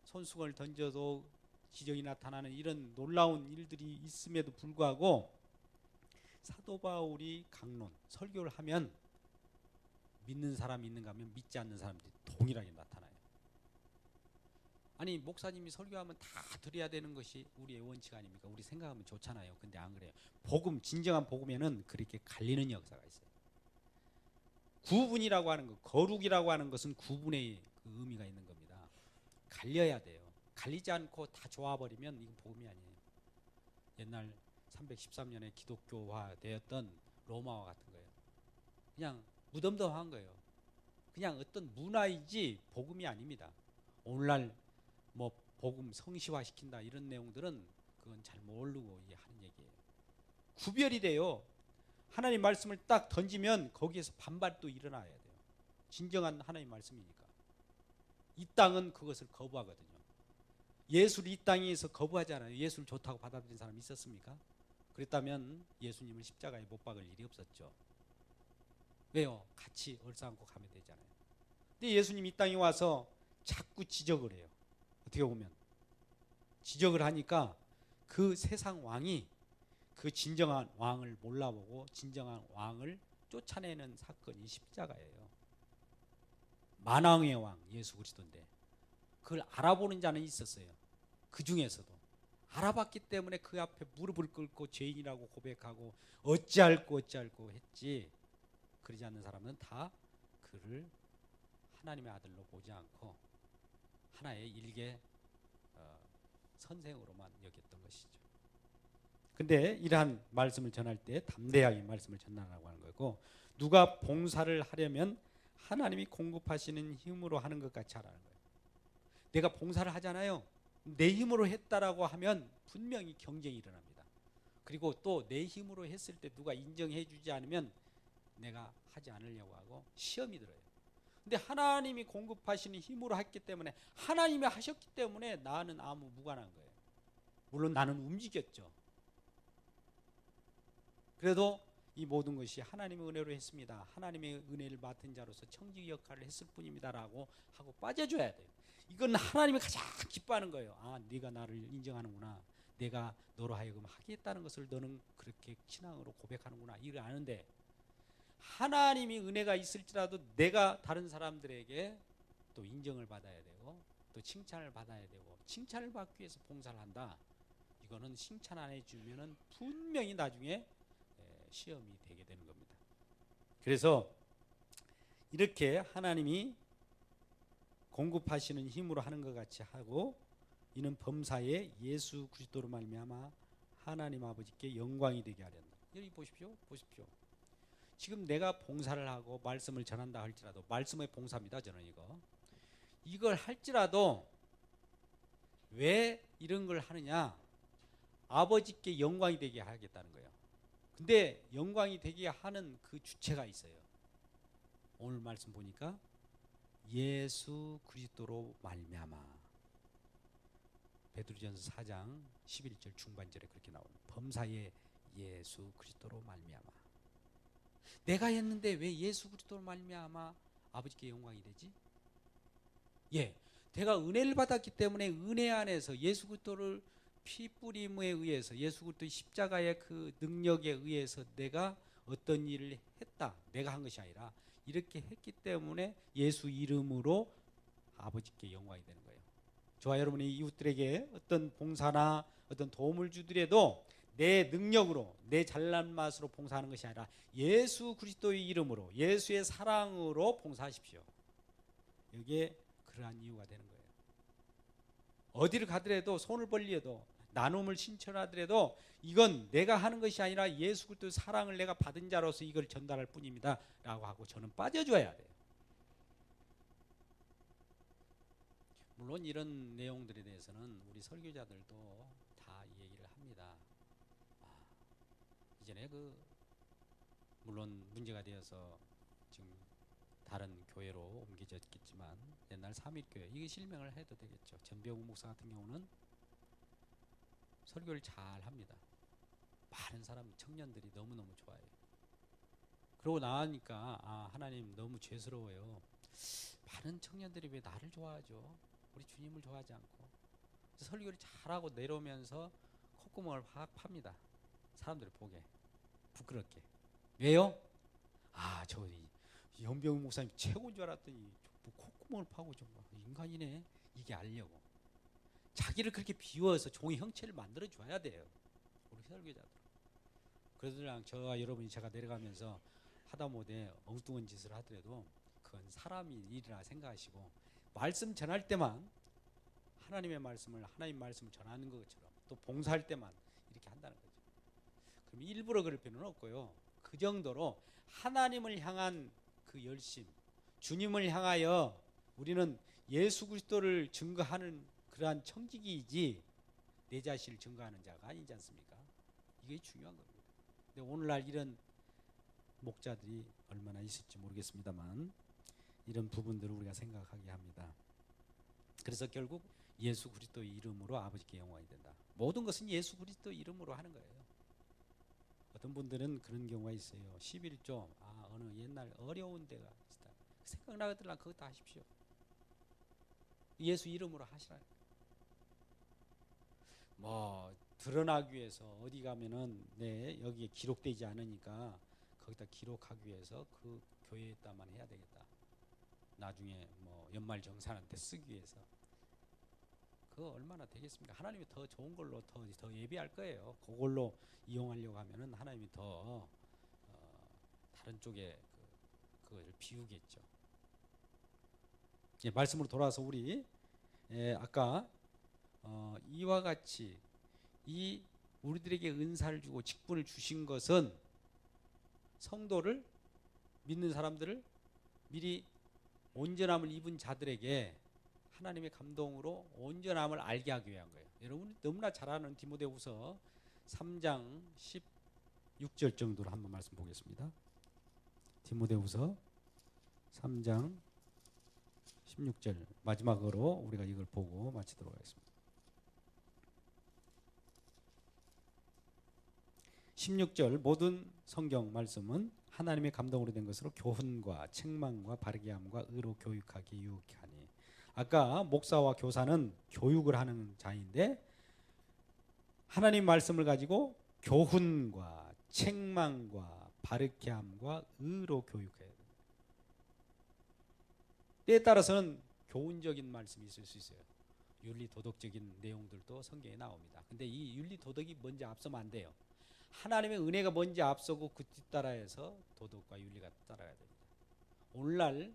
S1: 손수건을 던져도 기적이 나타나는 이런 놀라운 일들이 있음에도 불구하고 사도 바울이 강론, 설교를 하면 믿는 사람이 있는가 하면 믿지 않는 사람들이 동일하게 나타나요. 아니 목사님이 설교하면 다 들어야 되는 것이 우리의 원칙 아닙니까? 우리 생각하면 좋잖아요. 근데 안 그래요. 복음, 진정한 복음에는 그렇게 갈리는 역사가 있어요. 구분이라고 하는 것, 거룩이라고 하는 것은 구분의 그 의미가 있는 겁니다. 갈려야 돼요. 갈리지 않고 다 좋아버리면 이건 복음이 아니에요. 옛날 313년에 기독교화 되었던 로마와 같은 거예요. 그냥 무덤덤한 거예요. 그냥 어떤 문화이지 복음이 아닙니다. 오늘날 뭐 복음 성시화 시킨다 이런 내용들은 그건 잘 모르고 하는 얘기예요. 구별이 돼요. 하나님 말씀을 딱 던지면 거기에서 반발도 일어나야 돼요. 진정한 하나님 말씀이니까. 이 땅은 그것을 거부하거든요. 예수를 이 땅에서 거부하잖아요. 예수를 좋다고 받아들인 사람이 있었습니까? 그랬다면 예수님을 십자가에 못 박을 일이 없었죠. 왜요? 같이 얼싸안고 가면 되잖아요. 근데 예수님이 이 땅에 와서 자꾸 지적을 해요. 어떻게 보면 지적을 하니까 그 세상 왕이 그 진정한 왕을 몰라보고 진정한 왕을 쫓아내는 사건이 십자가예요. 만왕의 왕 예수 그리스도인데 그걸 알아보는 자는 있었어요. 그 중에서도 알아봤기 때문에 그 앞에 무릎을 꿇고 죄인이라고 고백하고 어찌할꼬 했지. 그러지 않는 사람은 다 그를 하나님의 아들로 보지 않고 하나의 일개 선생으로만 여겼던 것이죠. 근데 이러한 말씀을 전할 때 담대하게 말씀을 전하라고 하는 거고, 누가 봉사를 하려면 하나님이 공급하시는 힘으로 하는 것 같이 하라는 거예요. 내가 봉사를 하잖아요. 내 힘으로 했다라고 하면 분명히 경쟁이 일어납니다. 그리고 또 내 힘으로 했을 때 누가 인정해 주지 않으면 내가 하지 않으려고 하고 시험이 들어요. 근데 하나님이 공급하시는 힘으로 했기 때문에, 하나님이 하셨기 때문에 나는 아무 무관한 거예요. 물론 나는 움직였죠. 그래도 이 모든 것이 하나님의 은혜로 했습니다. 하나님의 은혜를 맡은 자로서 청지 역할을 했을 뿐입니다라고 하고 빠져줘야 돼요. 이건 하나님이 가장 기뻐하는 거예요. 아, 네가 나를 인정하는구나. 내가 너로 하여금 하겠다는 것을 너는 그렇게 신앙으로 고백하는구나. 이걸 아는데, 하나님이 은혜가 있을지라도 내가 다른 사람들에게 또 인정을 받아야 되고 또 칭찬을 받아야 되고, 칭찬을 받기 위해서 봉사를 한다. 이거는 칭찬 안 해주면은 분명히 나중에 시험이 되게 되는 겁니다. 그래서 이렇게 하나님이 공급하시는 힘으로 하는 것 같이 하고, 이는 범사에 예수 그리스도로 말미암아 하나님 아버지께 영광이 되게 하련다. 여기 보십시오. 지금 내가 봉사를 하고 말씀을 전한다 할지라도, 말씀의 봉사입니다. 저는 이걸 할지라도 왜 이런 걸 하느냐? 아버지께 영광이 되게 하겠다는 거예요. 근데 영광이 되게 하는 그 주체가 있어요. 오늘 말씀 보니까 예수 그리스도로 말미암아. 베드로전서 4장 11절 중반절에 그렇게 나오는, 범사에 예수 그리스도로 말미암아. 내가 했는데 왜 예수 그리스도로 말미암아 아버지께 영광이 되지? 내가 은혜를 받았기 때문에 은혜 안에서 예수 그리스도를 피 뿌림에 의해서, 예수 그리스도의 십자가의 그 능력에 의해서 내가 어떤 일을 했다. 내가 한 것이 아니라 이렇게 했기 때문에 예수 이름으로 아버지께 영광이 되는 거예요. 저와 여러분이 이웃들에게 어떤 봉사나 어떤 도움을 주더라도 내 능력으로, 내 잘난 맛으로 봉사하는 것이 아니라 예수 그리스도의 이름으로, 예수의 사랑으로 봉사하십시오. 이게 그러한 이유가 되는 거예요. 어디를 가더라도 손을 벌리어도 나눔을 신청하더라도 이건 내가 하는 것이 아니라 예수 그리스도의 사랑을 내가 받은 자로서 이걸 전달할 뿐입니다 라고 하고 저는 빠져줘야 돼요. 물론 이런 내용들에 대해서는 우리 설교자들도 다 얘기를 합니다. 이전에 물론 문제가 되어서 지금 다른 교회로 옮겨졌겠지만 옛날 삼일교회 이게 실명을 해도 되겠죠. 전병우 목사 같은 경우는 설교를 잘 합니다. 많은 사람 청년들이 너무너무 좋아해요. 그러고 나니까 하나님 너무 죄스러워요. 많은 청년들이 왜 나를 좋아하죠? 우리 주님을 좋아하지 않고. 설교를 잘하고 내려오면서 콧구멍을 확 팝니다. 사람들이 보게 부끄럽게. 왜요? 저 연병우 목사님 최고인 줄 알았더니 뭐 콧구멍을 파고 좀 인간이네. 이게 알려고. 자기를 그렇게 비워서 종의 형체를 만들어 줘야 돼요. 우리 설교자들. 그러더니 저와 여러분이 제가 내려가면서 하다못해 엉뚱한 짓을 하더라도 그건 사람이 일이라 생각하시고 말씀 전할 때만 하나님 말씀을 전하는 것처럼 또 봉사할 때만 이렇게 한다는 거죠. 그럼 일부러 그럴 필요는 없고요. 그 정도로 하나님을 향한 그 열심, 주님을 향하여 우리는 예수 그리스도를 증거하는 그러한 청지기이지 내 자신을 증거하는 자가 아니지 않습니까? 이게 중요한 겁니다. 근데 오늘날 이런 목자들이 얼마나 있을지 모르겠습니다만 이런 부분들을 우리가 생각하게 합니다. 그래서 결국 예수 그리스도의 이름으로 아버지께 영광이 된다. 모든 것은 예수 그리스도 이름으로 하는 거예요. 어떤 분들은 그런 경우가 있어요. 11조 어느 옛날 어려운 데가 있다. 생각나거든 그것도 하십시오. 예수 이름으로 하시라. 드러나기 위해서 어디 가면은 여기에 기록되지 않으니까 거기다 기록하기 위해서 그 교회에다만 해야 되겠다. 나중에 연말 정산할 때 쓰기 위해서. 그거 얼마나 되겠습니까? 하나님이 더 좋은 걸로 더 예비할 거예요. 그걸로 이용하려고 하면은 하나님이 더 다른 쪽에 그걸 비우겠죠. 말씀으로 돌아와서 우리 아까 이와 같이 이 우리들에게 은사를 주고 직분을 주신 것은 성도를 믿는 사람들을 미리 온전함을 입은 자들에게 하나님의 감동으로 온전함을 알게 하기 위한 거예요. 여러분이 너무나 잘 아는 디모데후서 3장 16절 정도로 한번 말씀 보겠습니다. 디모데후서 3장 16절 마지막으로 우리가 이걸 보고 마치도록 하겠습니다. 16절 모든 성경 말씀은 하나님의 감동으로 된 것으로 교훈과 책망과 바르게 함과 의로 교육하기 유익하니. 아까 목사와 교사는 교육을 하는 자인데 하나님 말씀을 가지고 교훈과 책망과 바르게 함과 의로 교육해야 돼요. 때에 따라서는 교훈적인 말씀이 있을 수 있어요. 윤리 도덕적인 내용들도 성경에 나옵니다. 근데 이 윤리 도덕이 먼저 앞서면 안 돼요. 하나님의 은혜가 먼저 앞서고 그 뒤따라해서 도덕과 윤리가 따라가야 됩니다. 오늘날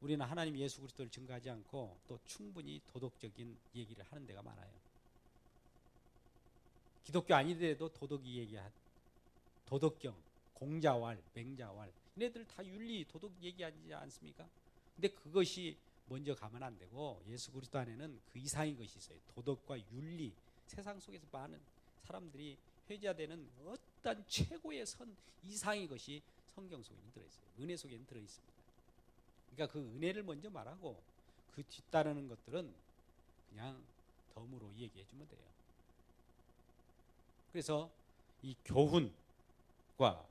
S1: 우리는 하나님 예수 그리스도를 증거하지 않고 또 충분히 도덕적인 얘기를 하는 데가 많아요. 기독교 아니더라도 도덕이 얘기한 도덕경, 공자왈, 맹자왈 얘네들 다 윤리, 도덕 얘기하지 않습니까? 근데 그것이 먼저 가면 안 되고 예수 그리스도 안에는 그 이상의 것이 있어요. 도덕과 윤리, 세상 속에서 많은 사람들이 회자되는 어떤 최고의 선 이상의 것이 성경 속에는 들어있어요. 은혜 속에는 들어있습니다. 그러니까 그 은혜를 먼저 말하고 그 뒤따르는 것들은 그냥 덤으로 얘기해 주면 돼요. 그래서 이 교훈과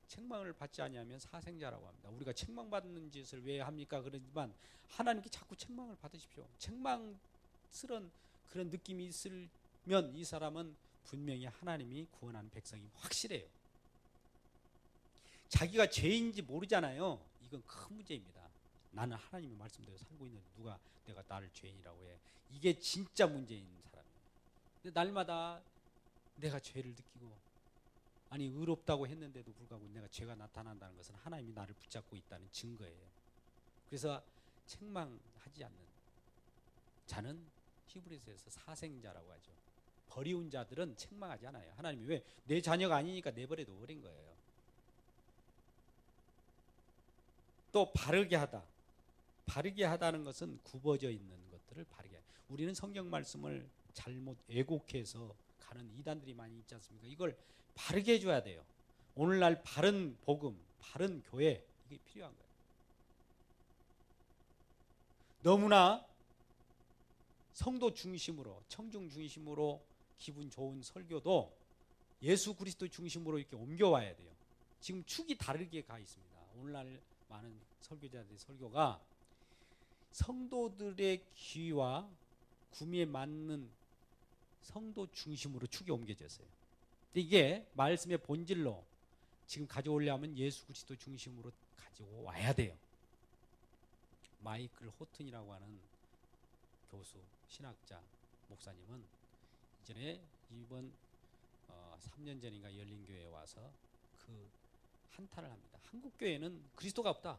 S1: 책망을 받지 아니하면 사생자라고 합니다. 우리가 책망받는 짓을 왜 합니까? 그러지만 하나님께 자꾸 책망을 받으십시오. 책망스러운 그런 느낌이 있으면 이 사람은 분명히 하나님이 구원한 백성이 확실해요. 자기가 죄인지 모르잖아요. 이건 큰 문제입니다. 나는 하나님의 말씀대로 살고 있는데 누가 내가 나를 죄인이라고 해. 이게 진짜 문제인 사람이에요. 근데 날마다 내가 죄를 느끼고 의롭다고 했는데도 불구하고 내가 죄가 나타난다는 것은 하나님이 나를 붙잡고 있다는 증거예요. 그래서 책망하지 않는 자는 히브리서에서 사생자라고 하죠. 버리운 자들은 책망하지 않아요. 하나님이 왜? 내 자녀가 아니니까 내버려도 버린 거예요. 또 바르게 하다. 바르게 하다는 것은 굽어져 있는 것들을 바르게 하다. 우리는 성경 말씀을 잘못 왜곡해서 가는 이단들이 많이 있지 않습니까? 이걸 바르게 해줘야 돼요. 오늘날 바른 복음, 바른 교회, 이게 필요한 거예요. 너무나 성도 중심으로, 청중 중심으로 기분 좋은 설교도 예수 그리스도 중심으로 이렇게 옮겨와야 돼요. 지금 축이 다르게 가 있습니다. 오늘날 많은 설교자들의 설교가 성도들의 귀와 구미에 맞는 성도 중심으로 축이 옮겨졌어요. 근데 이게 말씀의 본질로 지금 가져오려면 예수 그리스도 중심으로 가지고 와야 돼요. 마이클 호튼이라고 하는 교수, 신학자, 목사님은 이전에 이번 3년 전인가 열린교회에 와서 그 한탄을 합니다. 한국교회는 그리스도가 없다.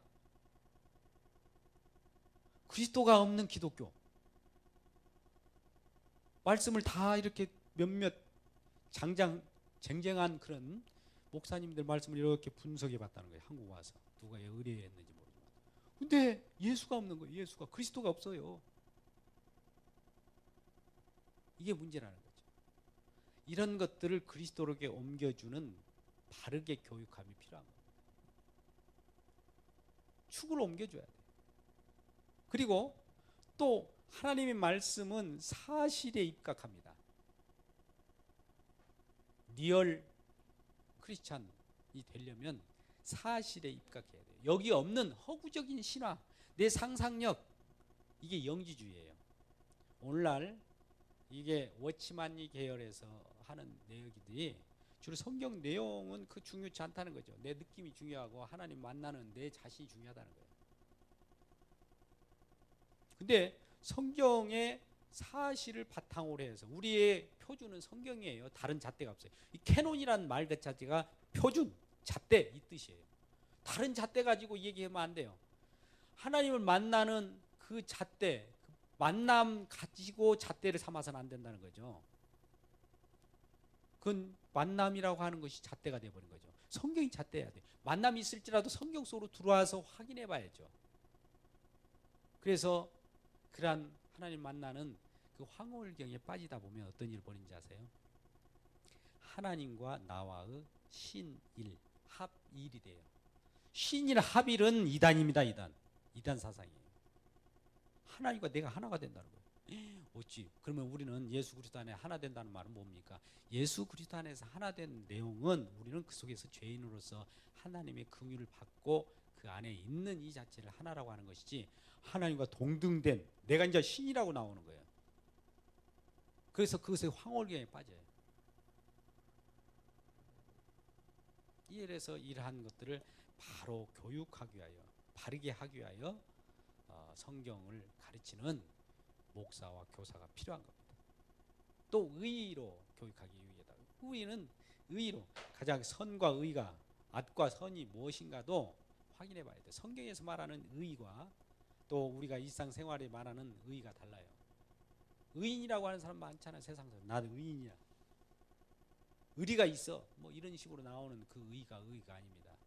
S1: 그리스도가 없는 기독교. 말씀을 다 이렇게 몇몇 쟁쟁한 그런 목사님들 말씀을 이렇게 분석해 봤다는 거예요. 한국 와서. 누가 의뢰했는지 모르지만. 근데 예수가 없는 거예요. 예수가. 그리스도가 없어요. 이게 문제라는 거죠. 이런 것들을 그리스도로게 옮겨주는 바르게 교육함이 필요한 겁니다. 축을 옮겨줘야 돼요. 그리고 또 하나님의 말씀은 사실에 입각합니다. 리얼 크리스찬이 되려면 사실에 입각해야 돼요. 여기 없는 허구적인 신화, 내 상상력, 이게 영지주의예요. 오늘날 이게 워치만리 계열에서 하는 내용들이 주로 성경 내용은 그 중요치 않다는 거죠. 내 느낌이 중요하고 하나님 만나는 내 자신이 중요하다는 거예요. 근데 성경의 사실을 바탕으로 해서 우리의 표준은 성경이에요. 다른 잣대가 없어요. 이 캐논이라는 말 자체가 표준, 잣대 이 뜻이에요. 다른 잣대 가지고 얘기하면 안 돼요. 하나님을 만나는 그 잣대, 그 만남 가지고 잣대를 삼아서는 안 된다는 거죠. 그건 만남이라고 하는 것이 잣대가 되어버린 거죠. 성경이 잣대여야 돼요. 만남이 있을지라도 성경 속으로 들어와서 확인해 봐야죠. 그래서 그러한 하나님 만나는 그 황홀경에 빠지다 보면 어떤 일을 벌이는지 아세요? 하나님과 나와의 신일, 합일이 돼요. 신일 합일은 이단입니다. 이단 사상이에요. 하나님과 내가 하나가 된다는 거예요. 어찌? 그러면 우리는 예수 그리스도 안에 하나 된다는 말은 뭡니까? 예수 그리스도 안에서 하나 된 내용은 우리는 그 속에서 죄인으로서 하나님의 긍휼을 받고 그 안에 있는 이 자체를 하나라고 하는 것이지, 하나님과 동등된 내가 이제 신이라고 나오는 거예요. 그래서 그것의 황홀경에 빠져요. 이래서 이러한 것들을 바로 교육하기 위하여, 바르게 하기 위하여 성경을 가르치는 목사와 교사가 필요한 겁니다. 또 의로 교육하기 위해다. 의는 의로 가장 선과 의가, 악과 선이 무엇인가도 확인해 봐야 돼요. 성경에서 말하는 의와 또 우리가 일상생활에 말하는 의가 달라요. 의인이라고 하는 사람 많잖아요. 세상에서. 나는 의인이야. 의리가 있어. 뭐 이런 식으로 나오는 그 의가 아닙니다.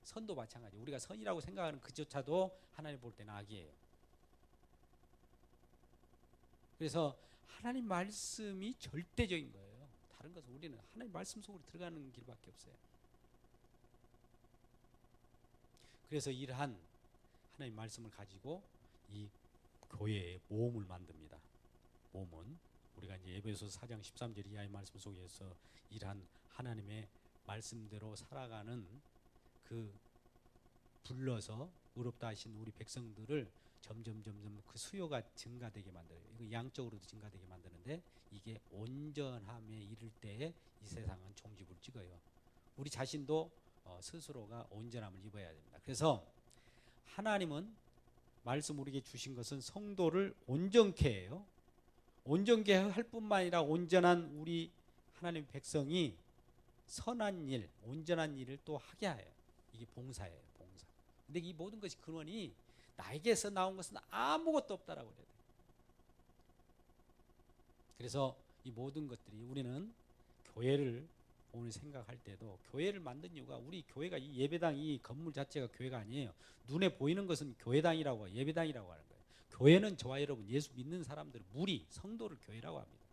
S1: 선도 마찬가지. 우리가 선이라고 생각하는 그조차도 하나님 볼 때는 악이에요. 그래서 하나님 말씀이 절대적인 거예요. 다른 것은 우리는 하나님 말씀 속으로 들어가는 길밖에 없어요. 그래서 이러한 하나님 말씀을 가지고 이 교회의 모험을 만듭니다. 모험은 우리가 이제 에베소서 4장 13절 이하의 말씀 속에서 이러한 하나님의 말씀대로 살아가는 그 불러서 의롭다 하신 우리 백성들을 점점 그 수요가 증가되게 만들어요. 이거 양적으로도 증가되게 만드는데, 이게 온전함에 이를 때에 이 세상은 종지부를 찍어요. 우리 자신도 스스로가 온전함을 입어야 됩니다. 그래서 하나님은 말씀 우리에게 주신 것은 성도를 온전케 해요. 온전케 할 뿐만 아니라 온전한 우리 하나님 백성이 선한 일, 온전한 일을 또 하게 해요. 이게 봉사예요, 봉사. 근데 이 모든 것이 근원이 나에게서 나온 것은 아무것도 없다라고 그래야 돼요. 그래서 이 모든 것들이 우리는 교회를 오늘 생각할 때도 교회를 만든 이유가 우리 교회가 이 예배당 이 건물 자체가 교회가 아니에요. 눈에 보이는 것은 교회당이라고 예배당이라고 하는 거예요. 교회는 저와 여러분 예수 믿는 사람들 무리 성도를 교회라고 합니다.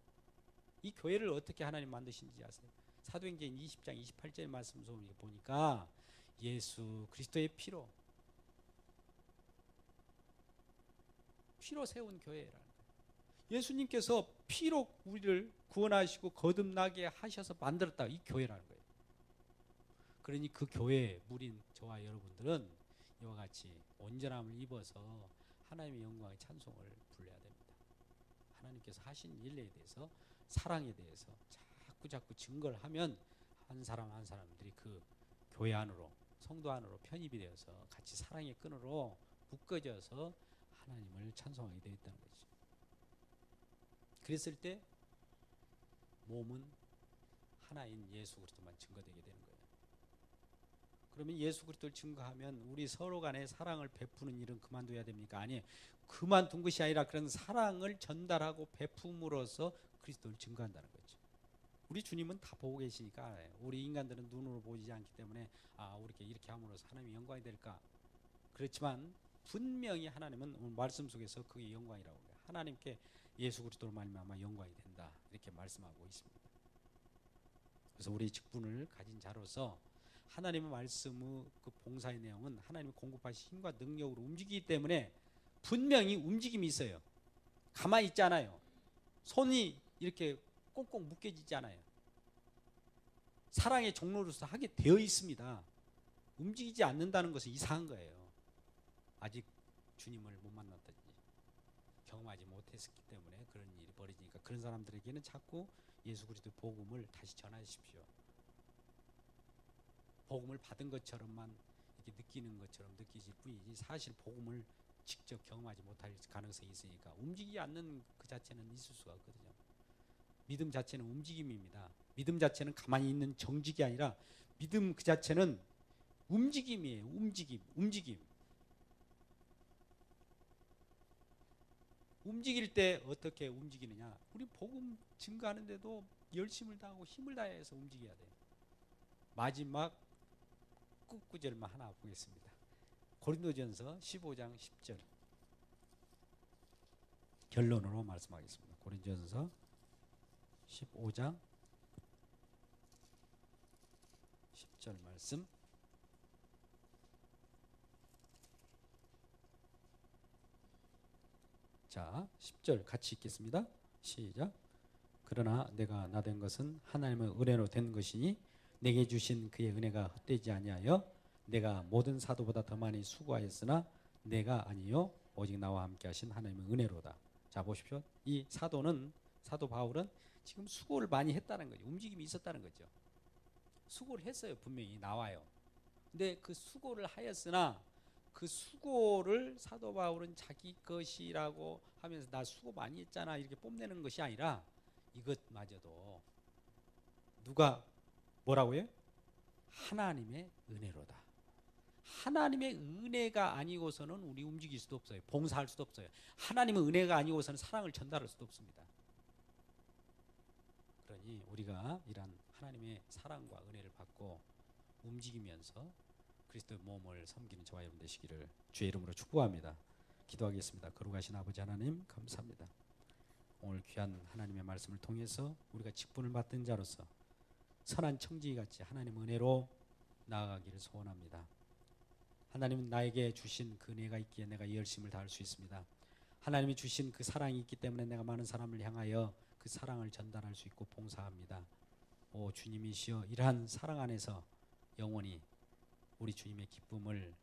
S1: 이 교회를 어떻게 하나님 만드신지 아세요? 사도행전 20장 28절 말씀 보니까 예수 그리스도의 피로 세운 교회라는 거예요. 예수님께서 피로 우리를 구원하시고 거듭나게 하셔서 만들었다. 이 교회라는 거예요. 그러니 그 교회 무린 저와 여러분들은 이와 같이 온전함을 입어서 하나님의 영광의 찬송을 불러야 됩니다. 하나님께서 하신 일에 대해서 사랑에 대해서 자꾸 증거를 하면 한 사람 한 사람들이 그 교회 안으로 성도 안으로 편입이 되어서 같이 사랑의 끈으로 묶어져서 하나님을 찬송하게 되어 있다는 거죠. 그랬을 때 몸은 하나인 예수 그리스도만 증거되게 되는 거예요. 그러면 예수 그리스도를 증거하면 우리 서로 간에 사랑을 베푸는 일은 그만둬야 됩니까? 아니에요. 그만둔 것이 아니라 그런 사랑을 전달하고 베품으로써 그리스도를 증거한다는 거죠. 우리 주님은 다 보고 계시니까 알아요. 우리 인간들은 눈으로 보이지 않기 때문에 우리 이렇게 함으로써 하나님의 영광이 될까? 그렇지만 분명히 하나님은 오늘 말씀 속에서 그게 영광이라고 해요. 하나님께 예수 그리스도로 말미암아 영광이 된다. 이렇게 말씀하고 있습니다. 그래서 우리 직분을 가진 자로서 하나님의 말씀의 그 봉사의 내용은 하나님이 공급하신 힘과 능력으로 움직이기 때문에 분명히 움직임이 있어요. 가만히 있지 않아요. 손이 이렇게 꽁꽁 묶여지지 않아요. 사랑의 종로로서 하게 되어 있습니다. 움직이지 않는다는 것은 이상한 거예요. 아직 주님을 못 만났든지 경험하지 못했기 때문에 그런 일이 벌어지니까 그런 사람들에게는 자꾸 예수 그리스도의 복음을 다시 전하십시오. 복음을 받은 것처럼만 이렇게 느끼는 것처럼 느끼실 뿐이지 사실 복음을 직접 경험하지 못할 가능성이 있으니까 움직이지 않는 그 자체는 있을 수가 없거든요. 믿음 자체는 움직임입니다. 믿음 자체는 가만히 있는 정직이 아니라 믿음 그 자체는 움직임이에요. 움직임. 움직일 때 어떻게 움직이느냐? 우리 복음 증거하는데도 열심을 다하고 힘을 다해서 움직여야 돼요. 마지막 끝구절만 하나 보겠습니다. 고린도전서 15장 10절 결론으로 말씀하겠습니다. 고린도전서 15장 10절 말씀. 자, 10절 같이 읽겠습니다. 시작. 그러나 내가 나된 것은 하나님의 은혜로 된 것이니 내게 주신 그의 은혜가 헛되지 아니하여 내가 모든 사도보다 더 많이 수고하였으나 내가 아니요 오직 나와 함께 하신 하나님의 은혜로다. 자, 보십시오. 이 사도 바울은 지금 수고를 많이 했다는 거죠. 움직임이 있었다는 거죠. 수고를 했어요. 분명히 나와요. 근데 그 수고를 하였으나 그 수고를 사도 바울은 자기 것이라고 하면서 나 수고 많이 했잖아 이렇게 뽐내는 것이 아니라 이것마저도 누가 뭐라고요? 하나님의 은혜로다. 하나님의 은혜가 아니고서는 우리 움직일 수도 없어요. 봉사할 수도 없어요. 하나님의 은혜가 아니고서는 사랑을 전달할 수도 없습니다. 그러니 우리가 이런 하나님의 사랑과 은혜를 받고 움직이면서 그리스도의 몸을 섬기는 저와 여러분 되시기를 주의 이름으로 축복합니다. 기도하겠습니다. 거룩하신 아버지 하나님 감사합니다. 오늘 귀한 하나님의 말씀을 통해서 우리가 직분을 맡은 자로서 선한 청지기같이 하나님의 은혜로 나아가기를 소원합니다. 하나님은 나에게 주신 그 은혜가 있기에 내가 열심을 다할 수 있습니다. 하나님이 주신 그 사랑이 있기 때문에 내가 많은 사람을 향하여 그 사랑을 전달할 수 있고 봉사합니다. 오 주님이시여 이러한 사랑 안에서 영원히 우리 주님의 기쁨을